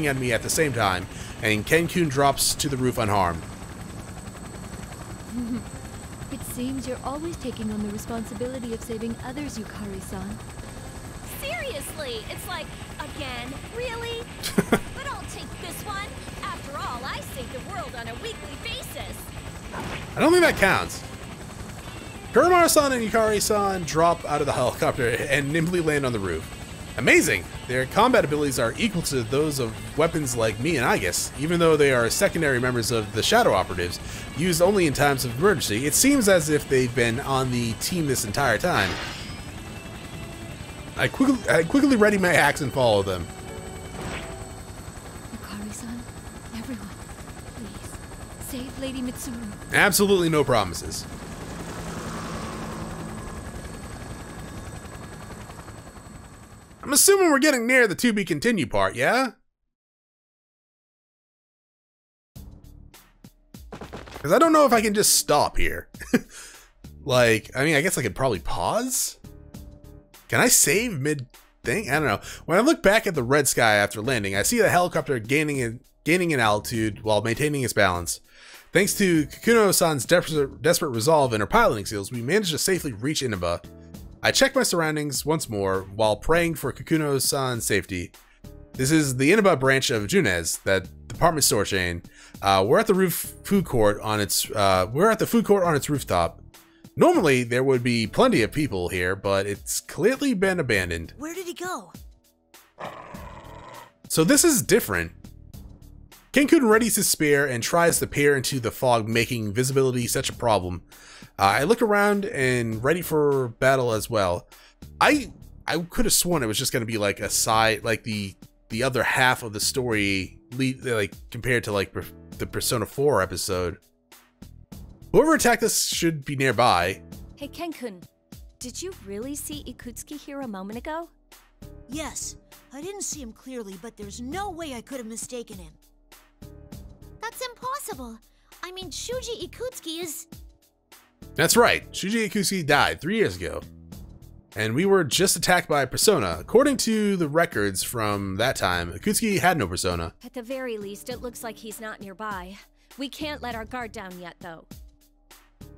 enemy at the same time, and Kenku drops to the roof unharmed. It seems you're always taking on the responsibility of saving others, Yukari-san. Seriously, it's like, again, really? But I'll take this one. After all, I save the world on a weekly basis. I don't think that counts. Kumaru-san and Yukari-san drop out of the helicopter and nimbly land on the roof. Amazing! Their combat abilities are equal to those of weapons like me and Aegis, even though they are secondary members of the Shadow Operatives, used only in times of emergency. It seems as if they've been on the team this entire time. I quickly ready my axe and follow them. Yukari-san, everyone, please, save Lady Mitsuru. Absolutely no promises. I'm assuming we're getting near the to be continued part, yeah? Because I don't know if I can just stop here. Like, I mean, I guess I could probably pause? Can I save mid-thing? I don't know. When I look back at the red sky after landing, I see the helicopter gaining in altitude while maintaining its balance. Thanks to Kikuno-san's desperate resolve and her piloting skills, we managed to safely reach Inaba. I check my surroundings once more while praying for Kikuno-san's safety. This is the Inaba branch of Junes, that department store chain. We're at the food court on its rooftop. Normally there would be plenty of people here, but it's clearly been abandoned. Where did he go? So this is different. Kenku readies his spear and tries to peer into the fog, making visibility such a problem. I look around and ready for battle as well. I could have sworn it was just going to be like a side, like the other half of the story, like compared to like the Persona 4 episode. Whoever attacked us should be nearby. Hey, Kenkun, did you really see Ikutsuki here a moment ago? Yes, I didn't see him clearly, but there's no way I could have mistaken him. That's impossible. I mean, Shuji Ikutsuki is... That's right, Shuji Ikutsuki died 3 years ago. And we were just attacked by a persona. According to the records from that time, Ikutsuki had no persona. At the very least, it looks like he's not nearby. We can't let our guard down yet, though.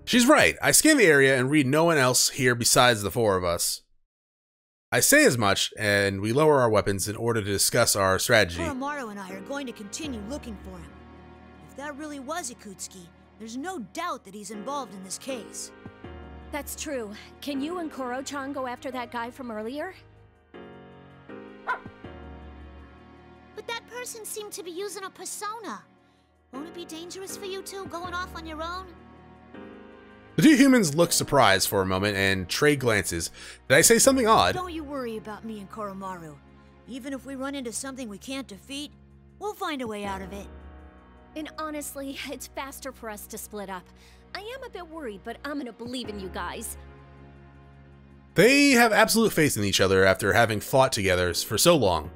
She's right. I scan the area and read no one else here besides the four of us. I say as much, and we lower our weapons in order to discuss our strategy. Koromaru and I are going to continue looking for him. If that really was Ikutsuki, There's no doubt that he's involved in this case. That's true. Can you and Koro-chan go after that guy from earlier? But that person seemed to be using a persona. Won't it be dangerous for you two going off on your own? The two humans look surprised for a moment and trade glances. Did I say something odd? Don't you worry about me and Koromaru. Even if we run into something we can't defeat, we'll find a way out of it. And honestly, it's faster for us to split up. I am a bit worried, but I'm gonna believe in you guys. They have absolute faith in each other after having fought together for so long.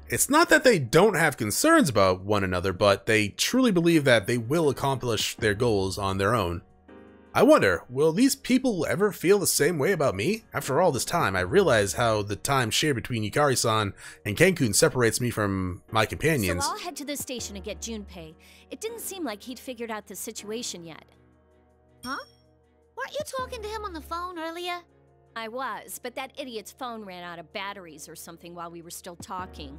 It's not that they don't have concerns about one another, but they truly believe that they will accomplish their goals on their own. I wonder, will these people ever feel the same way about me? After all this time, I realize how the time shared between Yukari-san and Ken-kun separates me from my companions. So I'll head to the station and get Junpei. It didn't seem like he'd figured out the situation yet. Huh? Weren't you talking to him on the phone earlier? I was, but that idiot's phone ran out of batteries or something while we were still talking.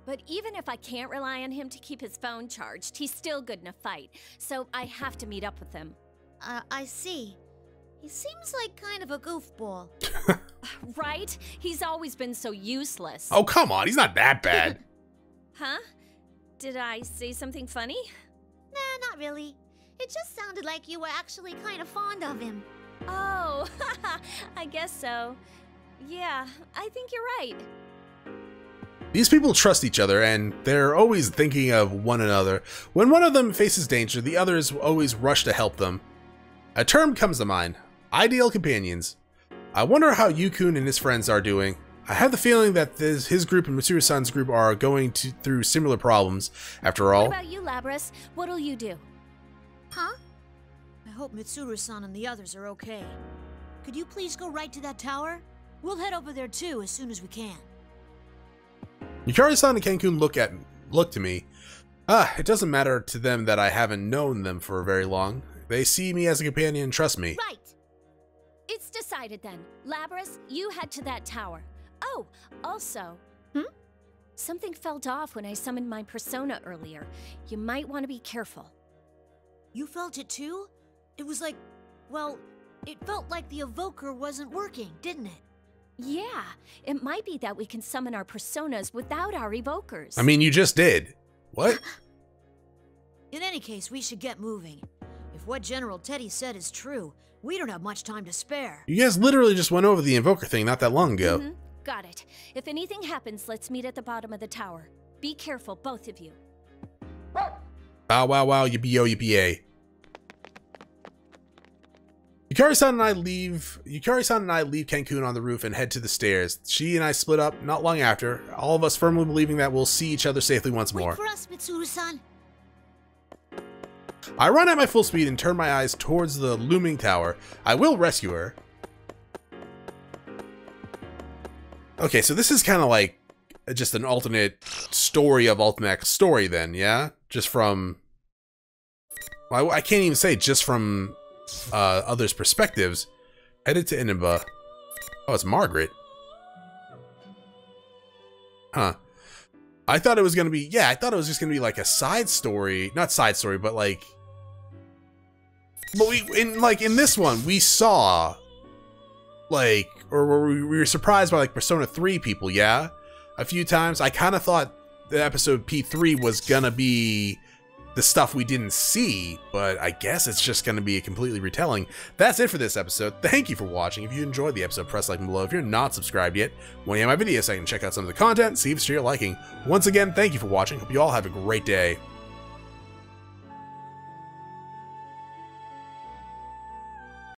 But even if I can't rely on him to keep his phone charged, he's still good in a fight, so I have to meet up with him. I see. He seems like kind of a goofball. Right? He's always been so useless. Oh, come on, he's not that bad. Huh? Did I say something funny? Nah, not really. It just sounded like you were actually kind of fond of him. Oh, I guess so. Yeah, I think you're right. These people trust each other, and they're always thinking of one another. When one of them faces danger, the others always rush to help them. A term comes to mind: ideal companions. I wonder how Yukun and his friends are doing. I have the feeling that his group and Mitsuru-san's group are going through similar problems. After all, what about you, Labras? What'll you do? Huh? I hope Mitsuru-san and the others are okay. Could you please go right to that tower? We'll head over there too as soon as we can. Yukari-san and Ken-kun look to me. It doesn't matter to them that I haven't known them for very long. They see me as a companion and trust me. Right. It's decided then. Labras, you head to that tower. Oh, also... Something felt off when I summoned my persona earlier. You might want to be careful. You felt it too? It was like... well, it felt like the evoker wasn't working, didn't it? Yeah, it might be that we can summon our personas without our evokers. I mean, you just did. What? In any case, we should get moving. If what General Teddy said is true, we don't have much time to spare. You guys literally just went over the invoker thing not that long ago. Got it. If anything happens, let's meet at the bottom of the tower. Be careful, both of you. Bow wow wow, yippee-yo, yippee-yay. Yukari-san and I leave Ken-kun on the roof and head to the stairs. She and I split up not long after, all of us firmly believing that we'll see each other safely once more. Wait for us, Mitsuru-san. I run at my full speed and turn my eyes towards the looming tower. I will rescue her. Okay, so this is kind of like just an alternate story of Ultimax Story then, yeah? Just from... I can't even say just from others' perspectives. Headed to Inaba. Oh, it's Margaret. Huh. I thought it was gonna be... yeah, I thought it was just gonna be like a side story. Not side story, but like... but in this one, we saw... like... or we were surprised by like Persona 3 people, yeah? A few times. I kind of thought the episode P3 was gonna be the stuff we didn't see, but I guess it's just gonna be a completely retelling. That's it for this episode. Thank you for watching. If you enjoyed the episode, press like below. If you're not subscribed yet, when you have my videos, I can check out some of the content, see if it's to your liking. Once again, thank you for watching. Hope you all have a great day.